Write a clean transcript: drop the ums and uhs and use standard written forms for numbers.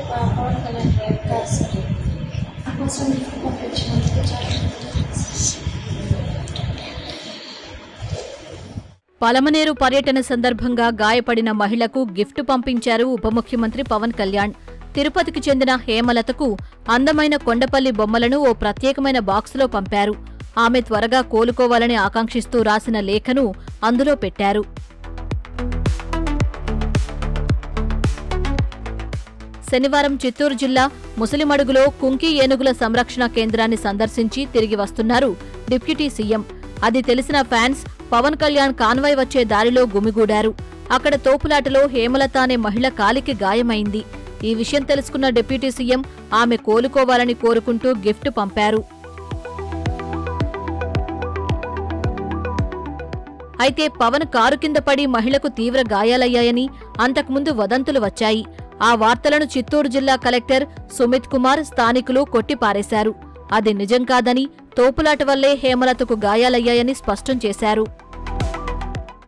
పవన్ కళ్యాణ్ గారు సార్ కోసం పంపించినందుకు చాలా పలమనేరు పర్యటన సందర్భంగా గాయపడిన మహిళకు గిఫ్ట్ పంపించారు ఉప ముఖ్యమంత్రి పవన్ కళ్యాణ్. తిరుపతికి చెందిన హేమలతకు అందమైన కొండపల్లి బొమ్మలను ఓ ప్రత్యేకమైన బాక్సులో పంపారు. ఆమె త్వరగా కోలుకోవాలని ఆకాంక్షిస్తూ రాసిన లేఖను అందులో పెట్టారు. శనివారం చిత్తూరు జిల్లా ముసలిమడుగులో కుంకి ఏనుగుల సంరక్షణ కేంద్రాన్ని సందర్శించి తిరిగి వస్తున్నారు డిప్యూటీ సీఎం. అది తెలిసిన ఫ్యాన్స్ పవన్ కళ్యాణ్ కాన్వాయ్ వచ్చే దారిలో గుమిగూడారు. అక్కడ తోపులాటలో హేమలత అనే మహిళ కాలికి గాయమైంది. ఈ విషయం తెలుసుకున్న డిప్యూటీ సీఎం ఆమె కోలుకోవాలని కోరుకుంటూ గిఫ్ట్ పంపారు. అయితే పవన్ కారు కింద పడి మహిళకు తీవ్ర గాయాలయ్యాయని అంతకుముందు వదంతులు వచ్చాయి. ఆ వార్తలను చిత్తూరు జిల్లా కలెక్టర్ సుమిత్ కుమార్ స్థానికులు కొట్టిపారేశారు. అది నిజం కాదని, తోపులాట వల్లే హేమలతకు గాయాలయ్యాయని స్పష్టం చేశారు.